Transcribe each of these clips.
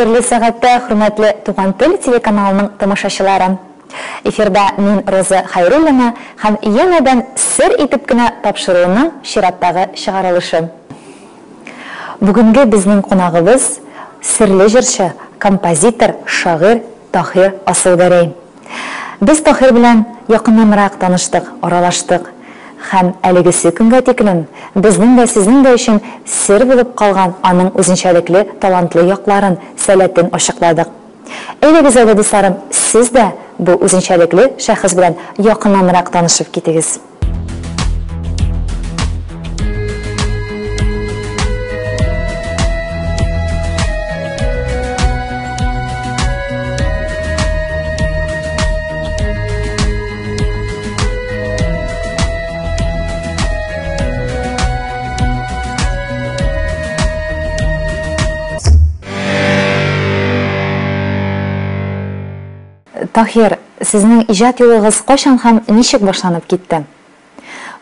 Хәерле сәгатьтә, хөрмәтле Туган тел телеканалының тамашачылары. Эфирда мин Роза Хайруллина һәм янәдән сер итеп кенә тапшыруның чираттагы чыгарылышы. Бүгенге безнең кунагыбыз серле җырчы, композитор, шагыйрь Таһир Асылгәрәй. Без Таһир белән якыннанрак таныштык, аралаштык. Һәм әлегесе көнгә тиклем безнең дә сезнең дә өчен сер булып калган аның үзенчәлекле, талантлы якларын, сәләтен ачыкладык. Әйдәгез, әле дусларым, сез дә бу үзенчәлекле шәхес белән якыннанрак танышып китегез. Таһир, сезнең иҗат юлыгыз кайчан һәм ничек башланып китте?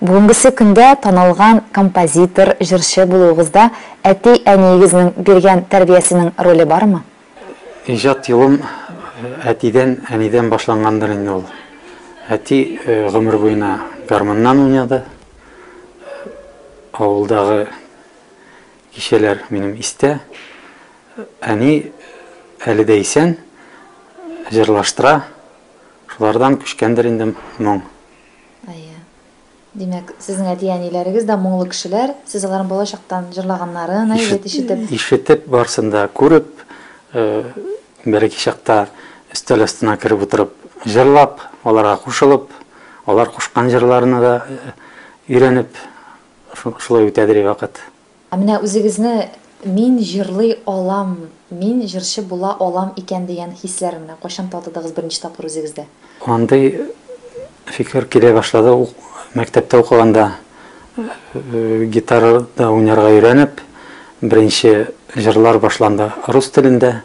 Бүгенгесе көндә танылган композитор, җырчы булуыгызда әти-әниегезнең биргән тәрбиясенең роле бармы? Иҗат юлым әтидән, әнидән башлангандыр инде ул. Әти гомер буена гармоннан уйнады. Авылдагы кичәләр минем истә. Әни әле дә исән, җырлаштыра, шулардан күчкәндер инде моң. Димәк, сезнең әти-әниләрегез дә моңлы кешеләр, сез аларның бала чактан җырлаганнарын ишетеп, барсында күреп, бер-ике чакта өстәл астына кереп утырып, җырлап, аларга кушылып, алар кушкан җырларны да өйрәнеп, шулай үтәдер вакыт. Менә үзегезне мин җырлый алам, мин җырчы була алам икән дигән хисләр менә кайчан татыдыгыз беренче тапкыр үзегездә? Андый фикер килә башлады. Мәктәптә укыганда гитарада уйнарга өйрәнеп, беренче җырлар башланды рус телендә.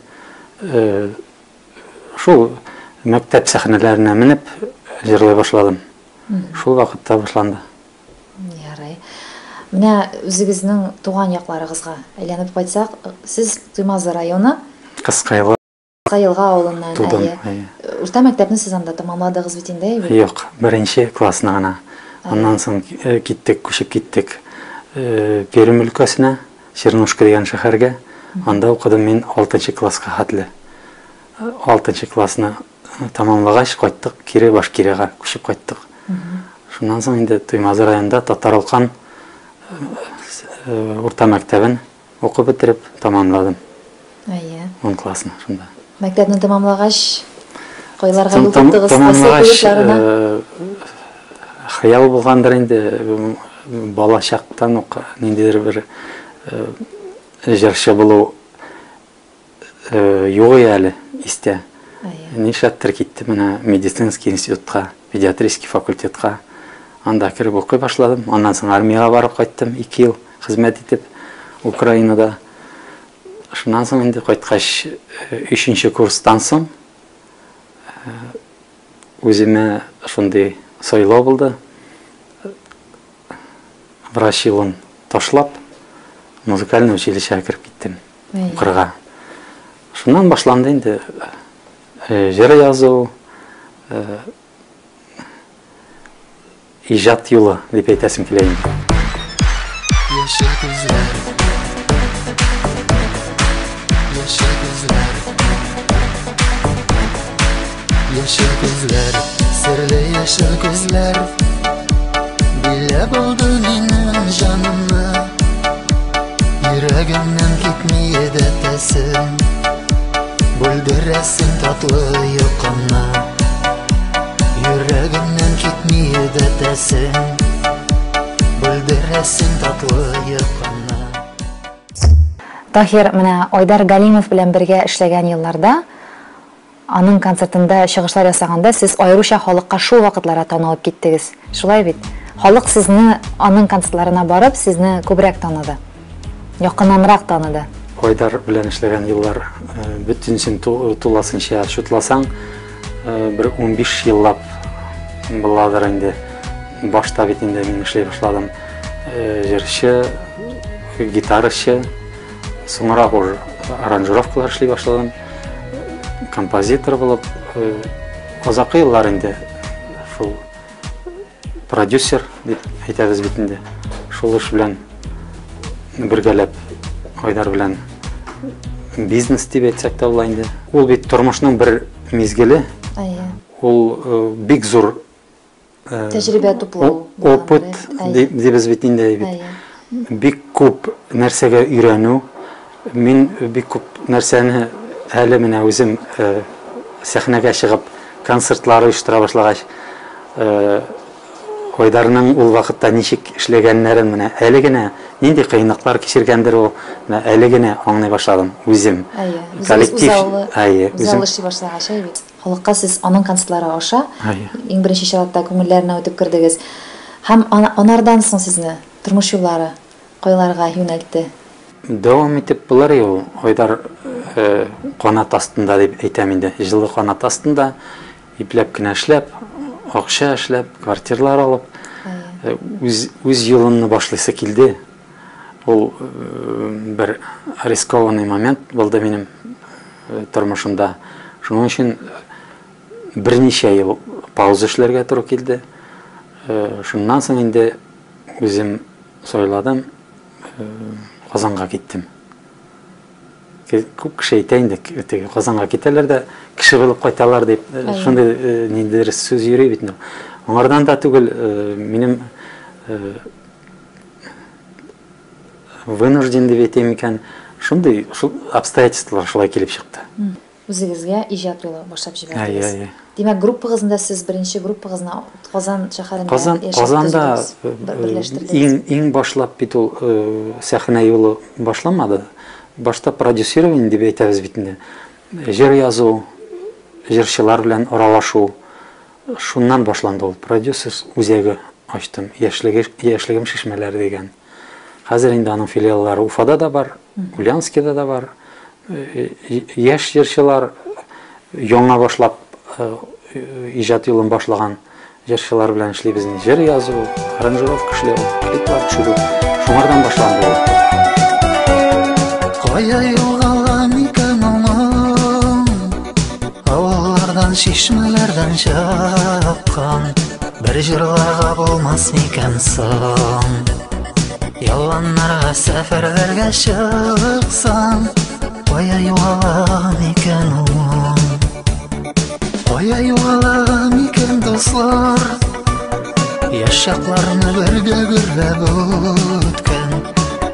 Шул мәктәп сәхнәләренә менеп җырлый башладым. Шул вакытта башланды. Ярый. Менә үзегезнең туган якларыгызга әйләнеп кайтсак, сез Туймазы районы Кыскайлы авылыннан, урта мәктәпне сез анда тәмамладыгыз бит инде? Юк, беренче классны гына. Аннан соң күчеп киттек Пермь өлкәсенә, Чернушка дигән шәһәргә. Анда укыдым мин 6нчы класска хәтле. 6нчы классны тәмамлагач кайттык, кире Башкирияга күчеп кайттык. Шуннан соң инде Туймазы районында Татаралкан урта мәктәбен укып бетереп тәмамладым. 10 классны шунда. Мәктәпне тәмамлагач кайларга юл тоттыгыз? Хыял булгандыр инде, бала чактан ук ниндидер бер җырчы булу юк әле истә. Нишләптер киттем менә медицинский институтка, педиатрический факультетка. Анда киреп укый башладым. Аннан соң армиягә барып кайттым, 2 ел хезмәт итеп Украинада. Шуннан соң инде кайткач 3нче курстан соң үземә шундый сайлау булды. Врач юлын ташлап, музыкальный училищега кирип киттем. Укырга. Шуннан башланды инде җыр язу, иҗат юлы дип әйтәсем килә инде. Яшел күзләр, серле яшел күзләр, билә булды минем җанымны. Йөрәгемнән китми иде тәсең, бүлдерәсең татлы йокымны. Йөрәгемнән китми иде тәсең, бүлдерәсең татлы йокымны. Таһир, менә Айдар Галимов белән бергә эшләгән елларда аның концертында чыгышлар ясаганда сез айруча халыкка шул вакытларда танылып киттегез. Шулай бит? Халык сезне аның концертларына барып, сезне күбрәк таныды. Якыннанрак таныды. Айдар белән эшләгән еллар бөтенсен туласынча шутласаң, бер 15 еллап буладыр инде. Башта бит инде мин эшләй башладым. Җырчы, гитарачы, соңрак аранжировкалар эшлей башладым, композитор булып, азакы еллар инде шул продюсер дип әйтәбез бит инде. Шул эш белән бергәләп Айдар белән бизнес дип әйтсәк тә була инде. Ул бит тормышның бер мизгеле. Ул бик зур тәҗрибә туплау, опыт дибез бит инде. Бик күп нәрсәгә өйрәнү. Мин бик күп нәрсәне әле менә үзем сәхнәгә чыгып концертлар оештыра башлагач, Айдарның ул вакытта ничек эшләгәннәрен менә әле генә нинди кыйынлыклар кичергәндер ул, менә әле генә аңлый башладым үзем. Коллектив эшли башлагач, бит. Халыкка сез аның концертлары аша иң беренче чиратта күңелләренә үтеп кирдегез. Һәм анардан соң сезне тормыш юллары кайларга юнәлтте? Дәвам итеп булар ул Айдар канат астында дип әйтәм инде. Җылы канат астында ипләп кенә эшләп, акча эшләп, квартирлар алып, үз юлын башлыйсы килде. Ул бер рискованный момент булды минем тормышымда. Шуның өчен берничә ел пауза эшләргә туры килде. Шуннан соң инде үзем сайладым, Казанга киттем. Күп кеше әйтә инде, Казанга китәләр дә кеше булып кайталар дип, шундый ниндидер сүз йөри бит. Аңардан да түгел, минем вынужден дип әйтәм икән, шундый обстоятельстволар шулай килеп чыкты. Үзегезгә иҗат юлы башлап җибәрдегез. Димәк, группагызда сез беренче группагызны Казан шәһәрендә Казанда иң башлап бит ул сәхнә юлы башламады. Башта продюсирование дип әйтәбез бит инде. Җыр язу, җырчылар белән аралашу, шуннан башланды ул. Продюсер үзәге ачтым, яшьлегем шишмәләре дигән. Хәзер инде аның филиаллары Уфада да бар, Ульяновскида да бар. Яшь җырчылар яңа башлап иҗат юлын башлаган җырчылар белән эшлибез. Җыр язу, аранжировка эшләү, клиплар төшерү, шуңардан башланды ул. Кая югалган икән аның, авыллардан, шишмәләрдән чаккан, бер җырларга булмас микән соң? Ялганнарга сәфәрләргә чыксаң, кая югалган икән ул? Кая югалган икән дуслар? Яшь чакларны бергә гөрләп үткән,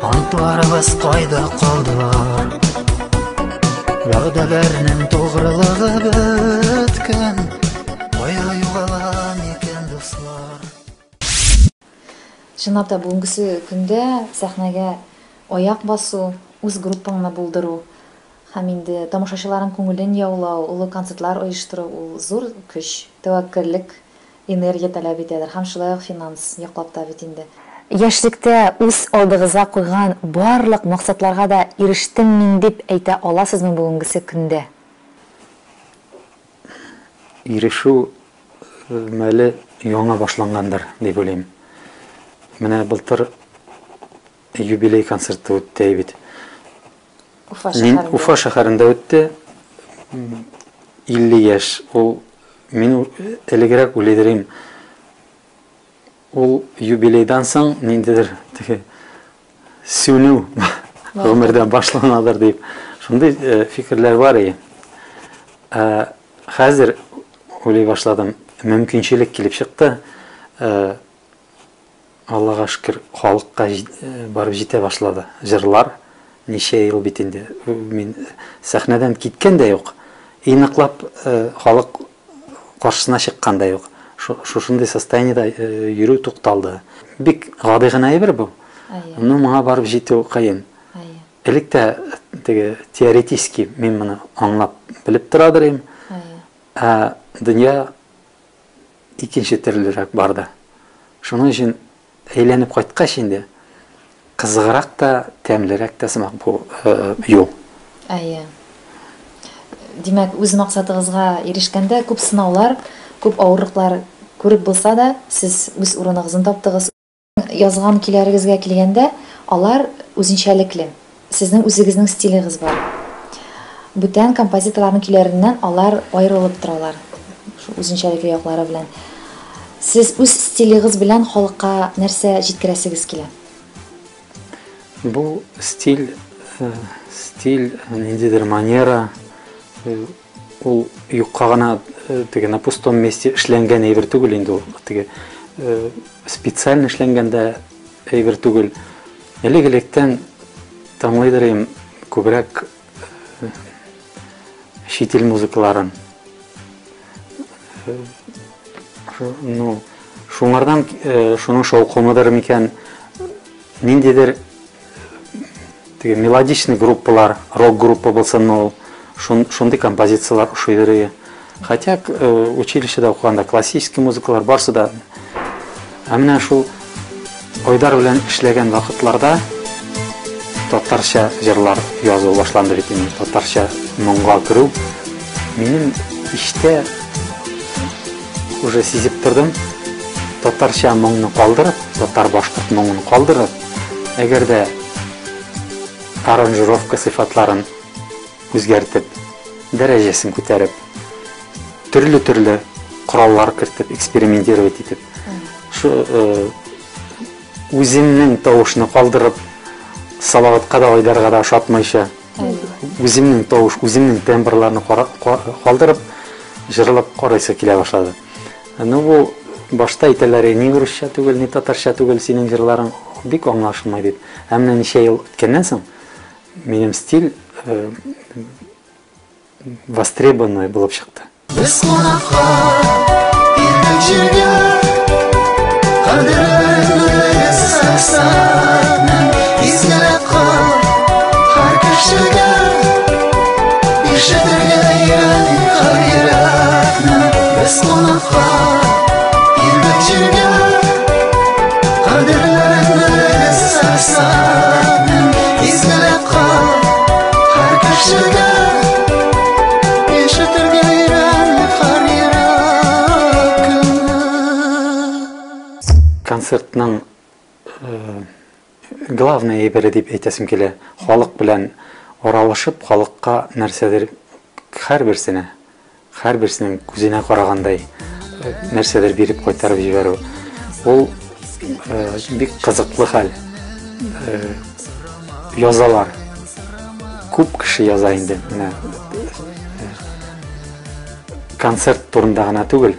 антларыбыз кайда калдылар? Вәгъдәләрнең тугрылыгы беткән, кая югалган икән дуслар? Чынлап та бүгенге көндә сәхнәгә аяк басу, үз группаңны булдыру һәм инде тамашачыларның күңелен яулау, улы концертлар оештыру, ул зур көч, тәвәккәллек, энергия таләп итәдер һәм шулай ук финанс яклап та бит инде. Яшьлектә үз алдыгызга куйган барлык максатларга да ирештем мин дип әйтә аласызмы бүгенге көндә? Ирешү мәле яңа башлангандыр дип уйлыйм. Менә былтыр юбилей концерты үтте бит. Уфа шәһәрендә үтте. 50 яшь. Ул мин элегрәк уйлыйм. Ул юбилейдан соң ниндидер сүнү гомердән башланадыр дип. Шундый фикерләр бар иде. Хәзер уйлый башладым. Мөмкинчелек килеп чыкты. Аллага шөкер, халыкка барып җитә башлады. Җырлар ничә ел бит инде. Мин сәхнәдән киткән дә юк. Иныклап халык каршысына чыккан да юк. Шушындай состояниедә йөрү тукталды. Бик гади гына әйбер бу. Ну моңа барып җитү кыен. Электә теге теоретически мин моны аңлап белеп торадыр идем. Дөнья икенче төрлерәк барды. Шуның өчен әйләнеп кайткач инде кызыграк та, тәмлерәк тә сымак бу юл. Димәк, үз максатыгызга ирешкәндә күп сынаулар, күп авырлыклар күреп булса да, сез үз урыныгызны таптыгыз. Язган көйләрегезгә килгәндә, алар үзенчәлекле. Сезнең үзегезнең стилегез бар. бүтән композиторларның көйләреннән алар аерылып торалар. Шу үзенчәлекле яклары белән. Сез үз стилегез белән халыкка нәрсә җиткерәсегез килә? Бу стиль ниндидер манера, ул юкка гына теге на пустом месте эшләнгән әйбер түгел инде ул. Теге специально эшләнгәндә әйбер түгел. Элек-электән таңлыйдыр күбрәк чит ил музыкаларын. Ну, шуңардан шуның шаукымыдыр микән, ниндидер теге мелодичный группалар, рок-группа булсын, ул шундый композициялар ошыйдыр. Хотя училищеда укыганда классический музыкалар барсы да. Ә менә шул ойдар белән эшләгән вакытларда татарча җырлар язу башланды бит инде. Татарча моңга керү минем иштә уже сизеп тордым. Татарча моңны калдырып, татар башкорт моңын калдырып, әгәр дә аранжировка сыйфатларын үзгәртеп, дәрәҗәсен күтәреп, төрле кораллар кертеп, экспериментировать итеп, шу үземнең тавышны калдырып, салаватка да, ойдарга да ошатмайча, үземнең тавыш, үземнең тембрларны калдырып, җырлап карыйсы килә башлады. Ну бу башта әйтәләр, ни урысча түгел, ни татарча түгел синең җырларың бик аңлашылмай дип. Ә менә ничә ел үткәннән соң минем стиль востребованный булып чыкты. Без кунакка ирнең җиргә кадерле саксаның изгеләп кал һәр кешегә ишетергә ягъни хәйрәтне. Без кунакка ирнең җиргә кадерле саксаның изгеләп кал һәр кешегә концертның главный әйбере дип әйтәсем килә. Халык белән аралашып, халыкка нәрсәдер һәрберсенең күзенә карагандай нәрсәдер биреп кайтарып җибәрү. Ул бик кызыклы хәл. Язалар. Күп кеше яза инде. Концерт турында гына түгел,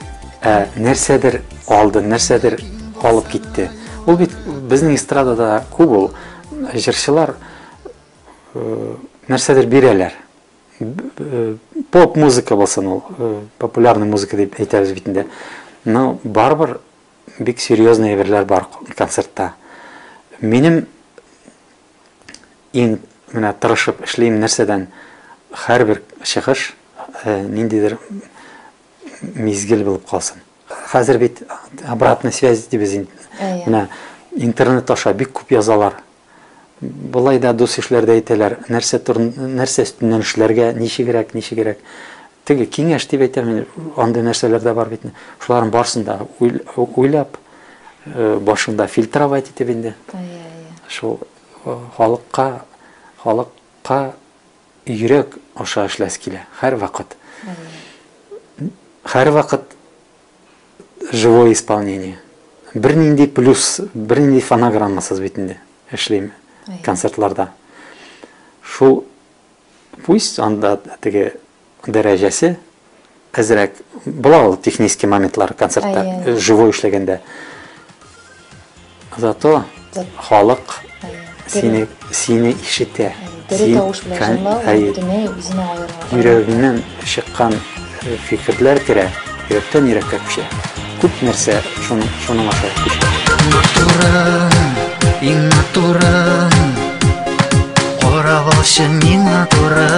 нәрсәдер алды, нәрсәдер алып китте. Ул бит безнең эстрадада күп ул җырчылар нәрсәдер бирәләр. Поп музыка булсын ул, популярный музыка дип әйтәбез бит инде. Но барбыр бик серьезный әйберләр бар концертта. Минем иң менә тырышып эшлим нәрсәдән һәрбер чыгыш ниндидер мизгел булып калсын. Хәзер бит обратная связь дибез инде. Менә интернет аша бик күп язалар. Булай да дус эшләрдә әйтәләр, нәрсә өстеннән эшләргә, ничегрәк. Теге киңәш дип әйтәм, андый нәрсәләр дә бар бит. Шуларның барсын да уйлап, башында фильтровать итеп инде. Шул халыкка йөрәк аша эшләс килә һәр вакыт. Һәр вакыт живое исполнение. Бернинди плюс, бернинди фонограммасыз бит инде эшлим концертларда. Шул пусть анда теге дәрәҗәсе әзрәк була технический моментлар концертта живой эшләгәндә. Зато халык сине ишетә. Йөрәгеннән чыккан фикерләр керә, йөрәктән йөрәккә күчә. Күп нәрсә шуның аша күчә. Натурам, карап алчы миңа туры.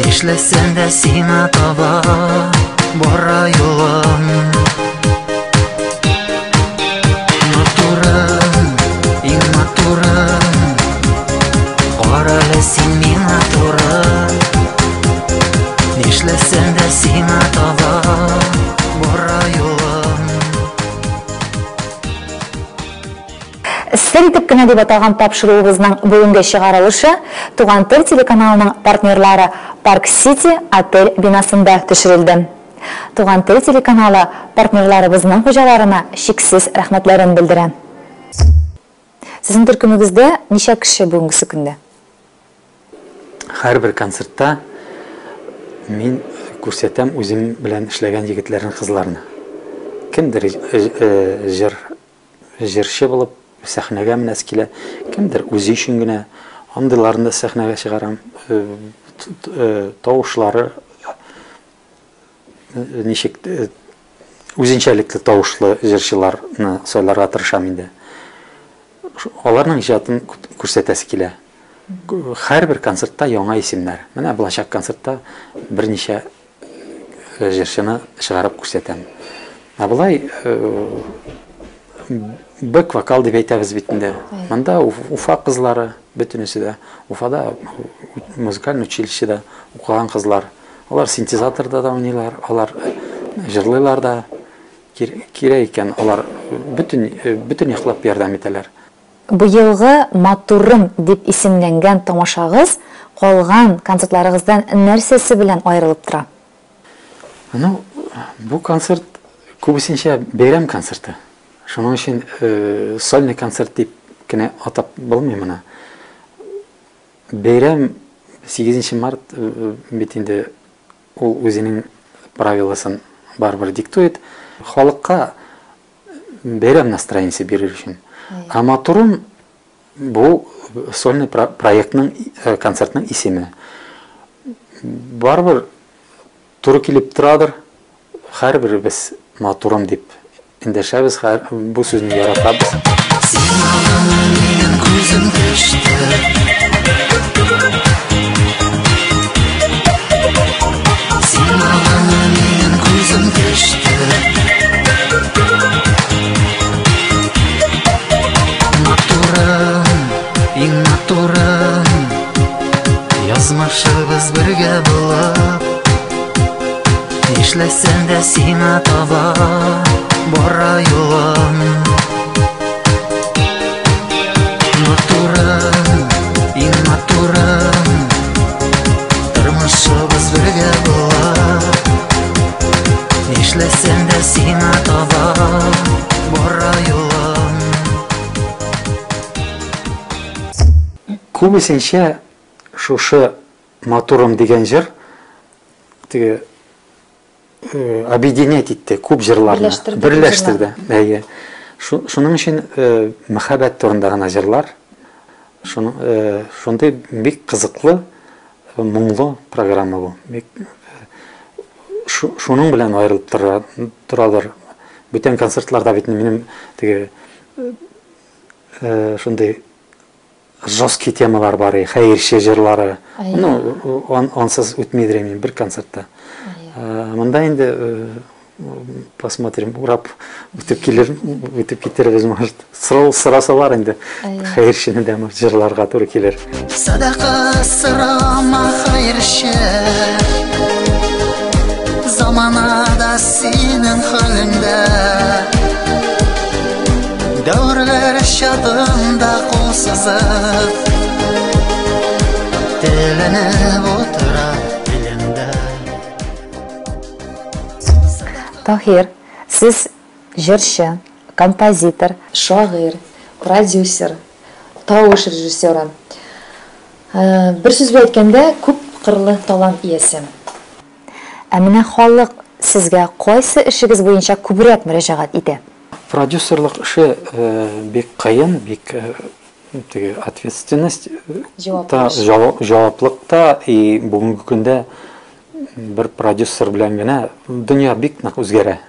Нишләсәң дә сиңа таба бара юлым. Натурам, кара әле син миңа туры. Нишләсәң дә сиңа таба бара юлым. Сер Сер итеп кенә дип аталган тапшыруыбызның бүгенге чыгарылышы Туган тел телеканалының партнерлары Парк Сити отель бинасында төшерелде. Туган тел телеканалы партнерларыбызның хуҗаларына шиксез рәхмәтләрен белдерә. Сезнең төркемегездә ничә кеше бүгенге көндә? Һәрбер концертта мин күрсәтәм үзем белән эшләгән егетләрнең кызларына. Кемдер җырчы булып сәхнәгә менәс килә, кемдер үзе өчен генә андыйларны сәхнәгә чыгарам. Тавышлары ничек үзенчәлекле тавышлы җырчыларны сайларга тырышам инде. Аларның иҗатын күрсәтәсе килә. Һәрбер концертта яңа исемнәр. Менә булачак концертта берничә җырчыны чыгарып күрсәтәм. Булай бэк-вокал дип әйтәбез бит инде. Монда Уфа кызлары бөтенесе дә, Уфада музыкаль училищеда укыган кызлар. Алар синтезаторда да уйныйлар, алар җырлыйлар да. Кирәк икән, алар бөтен яклап ярдәм итәләр. Бу елгы Матурым дип исемләнгән тамашагыз калган концертларыгыздан нәрсәсе белән аерылып тора? Ну, бу концерт күбесенчә бәйрәм концерты. Шуның өчен сольный концерт дип кенә атап булмый моны. Бәйрәм 8 март бит инде ул үзенең правиласын барбыр диктует. Халыкка бәйрәм настроениесе бирер өчен. А Матурым бу сольный проектның концертның исеме. Барбыр туры килеп торадыр. Һәрберебез Матурым дип индәшәбез, бу сүзне яратабыз. Матурым, язмышыбыз бергә булып, эшләсәң дә сиңа таба бара юлым. Матурым, тормышыбыз бергә булып, эшләсәң дә сиңа таба бара юлым. Күбесенчә шушы Матурым дигән җыр теге объединять итте күп җырларны, берләштерде. Шуның өчен мәхәббәт турында гына җырлар. Шундый бик кызыклы, моңлы программа бу. Шуның белән аерылып торадыр. Бүтән концертларда бит минем теге шундый жесткий темалар бар, хәерче җырлары. Ансыз үтмейдер мин бер концертта. Монда инде посмотрим, урап үтеп китербез, может. Сырасалар инде хәерчене дә җырларга туры килер. Садака сырама хәерче, заманада синең хәлеңдә, дәүрләр чатында кул сызып, теленеп утыра телеңдә. Таһир, сез җырчы, композитор, шагыйрь, продюсер, тавыш режиссеры. Бер сүз белән әйткәндә, күп кырлы талант иясе. Ә менә халык сезгә кайсы эшегез буенча күбрәк мөрәҗәгать итә? Продюсерлык эше бик кыен, бик ответственность, җаваплыкта, и бүгенге көндә бер продюсер белән генә дөнья бик нык үзгәрә.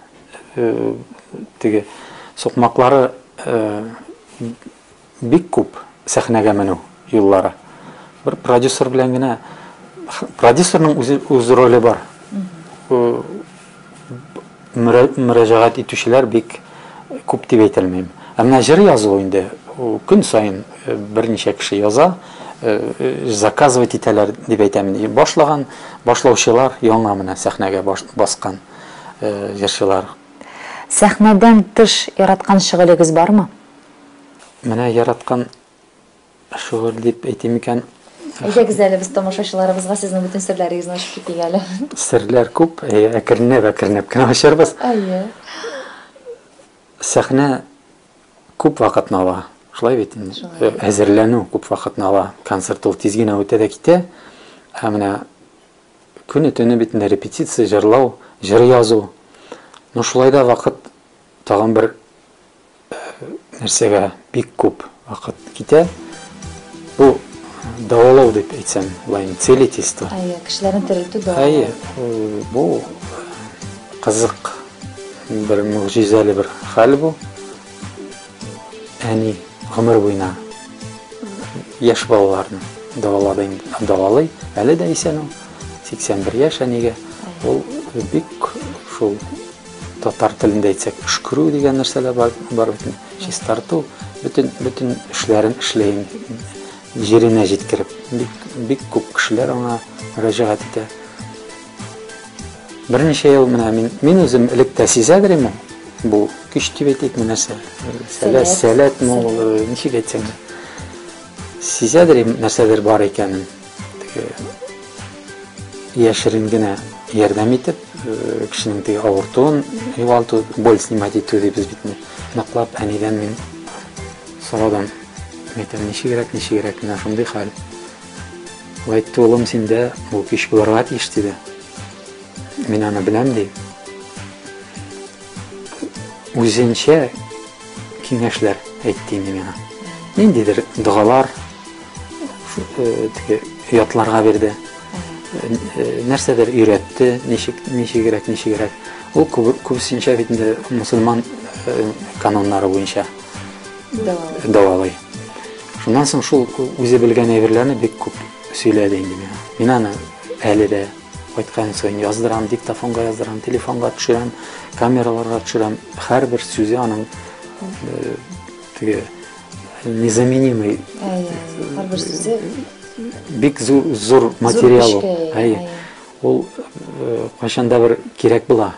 Теге сукмаклары бик күп сәхнәгә менү юллары. Бер продюсер белән генә, продюсерның үз роле бар. Мөрәҗәгать итүчеләр бик күп дип әйтелмим. Әмма җыр язу инде көн сайын берничә кеше яза, заказывать итәләр дип әйтәм. Башлаучылар яңа менә сәхнәгә баскан җырчылар. Сәхнәдән тыш яраткан шөгылегез бармы? менә яраткан шөгыль дип әйтим икән, Әйдәгез әле без тамашачыларыбызга сезнең бөтен серләрегезне ачып китик әле. серләр күп, әкренләп кенә ачарбыз. Әйе. Сәхнә күп вакытны ала. Шулай бит инде. Әзерләнү күп вакытны ала. Концерт ул тиз генә үтә дә китә. Ә менә көне-төне бит инде репетиция, җырлау, җыр язу. Ну шулай да вакыт тагын бер нәрсәгә бик күп вакыт китә. Бу давалау дип әйтсәм, лайн целительство. Әйе, кешеләрне терелтү дә. Әйе, бу кызык бер мөгъҗизәле бер хәл бу. Әни гомер буена яшь балаларны давалый, әле дә исән ул. 81 яшь әнигә. Ул бик шул татар телендә әйтсәк, эшкерү дигән нәрсәләр бар бит. Чистарту, бөтен эшләрен эшләйм. Җиренә җиткереп, бик күп кешеләр аңа мөрәҗәгать итә. Берничә ел менә мин үзем электә сизәдер идем. Бу көч дип әйтик нәрсә. Сәләт мул, ничек әйтсәң. Сизәдер идем нәрсәдер бар икәнен. Яшерен генә ярдәм итеп, кешенең теге авыртуын югалту, боль снимать итү дибез бит. Наклап әнидән мин сорадым. Әйтәм, ничегрәк, менә шундый хәл. Әйтте, улым, синдә бу көч булырга тиеш диде. Мин аны беләм ди. Үзенчә киңәшләр әйтте инде миңа. Ниндидер дугалар ятларга бирде. Нәрсәдер өйрәтте, ничегрәк. Ул күбесенчә бит инде мусульман каноннары буенча давалый. Шуннан соң шул үзе белгән әйберләрне бик күп сөйләде инде миңа. Мин аны әле дә кайткан саен яздырам, диктофонга яздырам, телефонга төшерәм, камераларга төшерәм. Һәрбер сүзе аның теге незаменимый. Һәрбер сүзе Бик зур материал. Әйе. Ул кайчанда бер кирәк була.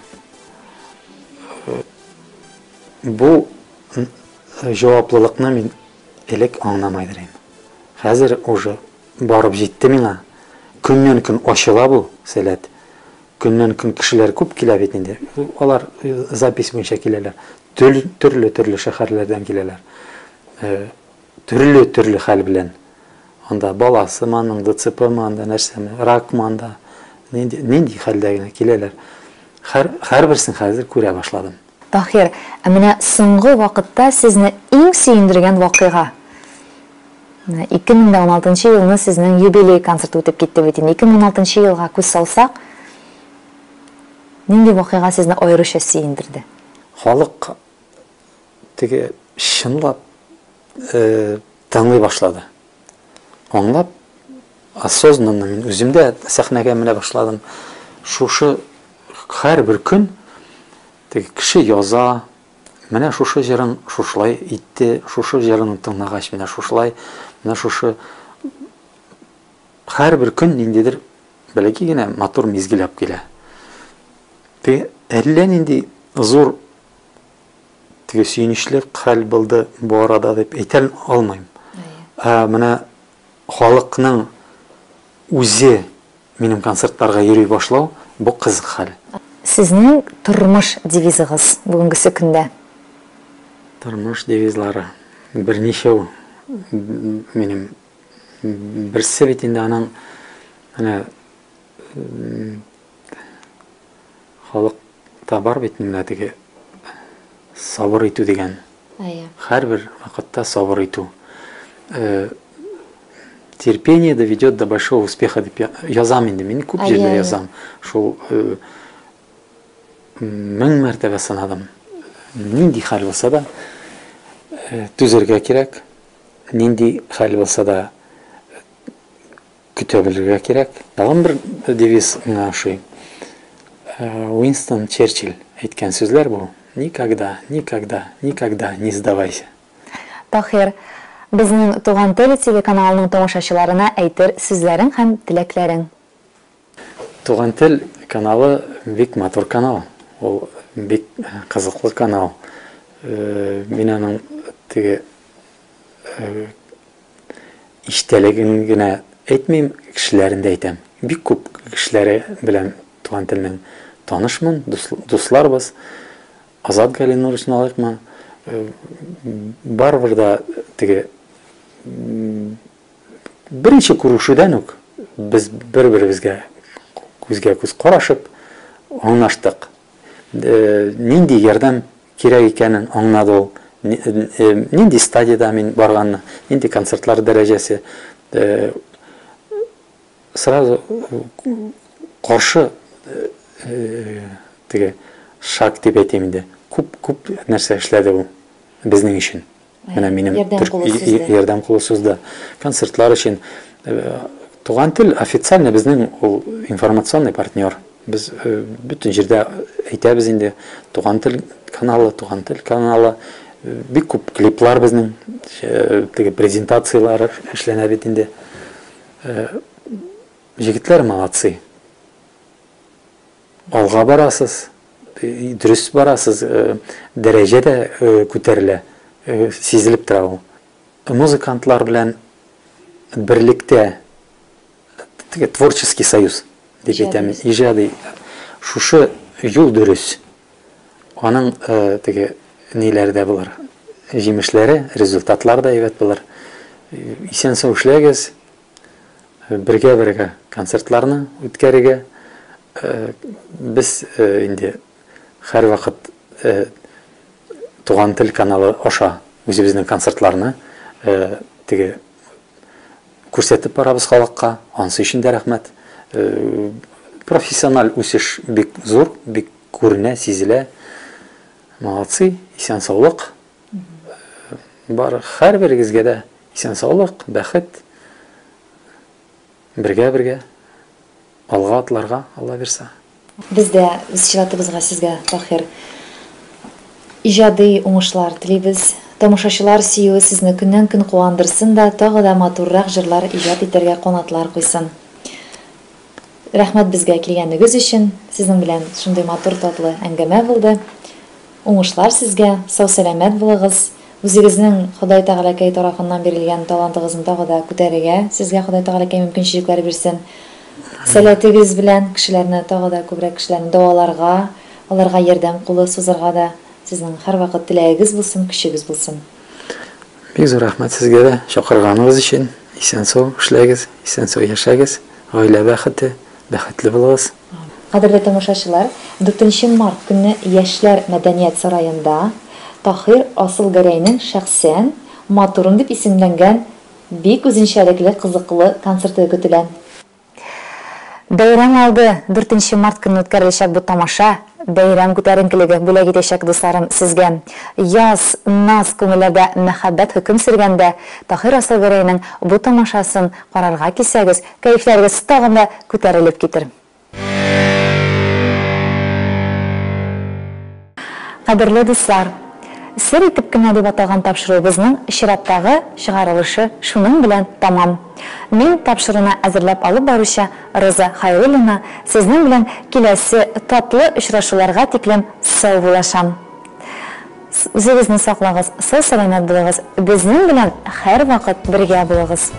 Бу җаваплылыкны мин элек аңламайдыр идем. Хәзер уже барып җитте миңа. Көннән-көн ачыла бу сәләт. Көннән-көн кешеләр күп килә бит инде. Алар запись буенча киләләр. Төрле шәһәрләрдән киләләр. Төрле хәл белән. Анда баласы манның, ДЦП манда, нәрсәме, рак манда. Нинди хәлдә генә киләләр. Һәрберсен хәзер күрә башладым. Тахир, менә соңгы вакытта сезне иң сөендергән вакыйга. 2016 елны сезнең юбилей концерты үтеп китте бит. 2016 елга күз салсак, нинди вакыйга сезне аеруча сөендерде? Халык теге чынлап тыңлый башлады. Аңлап, осознанно мин үземдә сәхнәгә менә башладым. Шушы һәрбер көн теге кеше яза, менә шушы җырын шушылай итте, шушы җырын тыңлагач менә шушылай, менә шушы һәрбер көн ниндидер бәлки генә матур мизгел килә. Теге әллә нинди зур теге сөйнечле хәл булды бу арада дип әйтә алмыйм. Менә халыкның үзе минем концертларга йөри башлау бу кызык хәл. Сезнең тормыш девизыгыз бүгенгесе көндә? Тормыш девизлары берничә минем берсе бит инде аның менә халыкта бар бит менә теге сабыр итү дигән. Һәрбер вакытта сабыр итү. Терпение доведет до большого успеха. Язам инде, мин күп җирдә язам. Шул 1000 мәртәбә сынадым. Нинди хәл булса да түзәргә кирәк. Нинди хәл булса да көтә белергә кирәк. Тагын бер девиз миңа ошый. Уинстон Черчилль әйткән сүзләр бу. Никогда не сдавайся. Тахир, безнең Туган тел телеканалының тамашачыларына әйтер сүзләрең һәм теләкләрең. Туган тел каналы бик матур канал. Ул бик кызыклы канал. Мин аның теге иштелеген генә әйтмим, кешеләрен дә әйтәм. Бик күп кешеләре белән туган теленең танышмын, дусларбыз. Азат Галинуровичны алайыкмы, барыбер да теге беренче күрешүдән үк без бер-беребезгә күзгә күз карашып аңлаштык. Нинди ярдәм кирәк икәнен аңлады ул. Нинди стадияда мин барганны, нинди концертлар дәрәҗәсе. Сразу каршы теге шаг дип әйтим инде. Күп нәрсә эшләде ул безнең өчен. Менә минем ярдәм кулы сузды. Концертлар өчен туган тел официально безнең ул информационный партнер. Без бүтән җирдә әйтәбез инде, туган тел каналы, бик күп клиплар безнең, теге презентациялар эшләнә бит инде. Җегетләр молодцы. Алга барасыз, дөрес барасыз, дәрәҗә дә күтәрелә, сизелеп тора ул. Музыкантлар белән берлектә теге творческий союз дип әйтәм, иҗади шушы юл дөрес. Аның теге ниләрдә булыр, җимешләре, результатлар да әйбәт булыр. Исән-сау эшләгез, бергә концертларны үткәрергә. Без инде һәр вакыт туган тел каналы аша үзебезнең концертларны теге күрсәтеп барабыз халыкка. Ансы өчен дә рәхмәт. Профессиональ үсеш бик зур, бик күренә, сизелә. Молодцы, исән-саулык. Бар һәрберегезгә дә исән-саулык, бәхет. Бергә алга атларга, Алла бирсә. Без дә үз чиратыбызга сезгә, Таһир, иҗади уңышлар телибез. Тамашачылар сөюе сезне көннән-көн куандырсын да, тагы да матуррак җырлар иҗат итәргә канатлар куйсын. Рәхмәт безгә килгәнегез өчен. Сезнең белән шундый матур татлы әңгәмә булды. Уңышлар сезгә, сау-сәламәт булыгыз. Үзегезнең Ходай Тәгаләкәй тарафыннан бирелгән талантыгызны тагы да күтәрергә сезгә Ходай Тәгаләкәй мөмкинчелекләр бирсен. Сәләтегез белән кешеләрне тагы да күбрәк кешеләрне дәваларга, аларга ярдәм кулы сузарга да сезнең һәрвакыт теләгегез булсын, көчегез булсын. Бик зур рәхмәт сезгә дә чакырганыгыз өчен. Исән-сау эшләгез, исән-сау яшәгез, гаилә бәхете, бәхетле булыгыз. Кадерле тамашачылар, 4 март көнне Яшьләр мәдәният сараенда Таһир Асылгәрәйнең шәхсән матурын дип исемләнгән бик үзенчәлекле кызыклы концерты көтелә. Бәйрәм алды 4 март көнне үткәреләчәк бу тамаша. Бәйрәм күтәренкелеге бүләк итәчәк дусларым сезгә. Яз, наз күңелләрдә мәхәббәт хөкем сөргәндә Таһир Асылгәрәйнең бу тамашасын карарга килсәгез, кәефләрегез тагын да күтәрелеп китер. Кадерле дуслар, сер итеп кенә дип аталган тапшыруыбызның чираттагы чыгарылышы шуның белән тамам. Мин тапшыруны әзерләп алып баручы Роза Хайруллина сезнең белән киләсе татлы очрашуларга тиклем сау булашам. Үзегезне саклагыз, сау-сәламәт булыгыз, безнең белән һәр вакыт бергә булыгыз.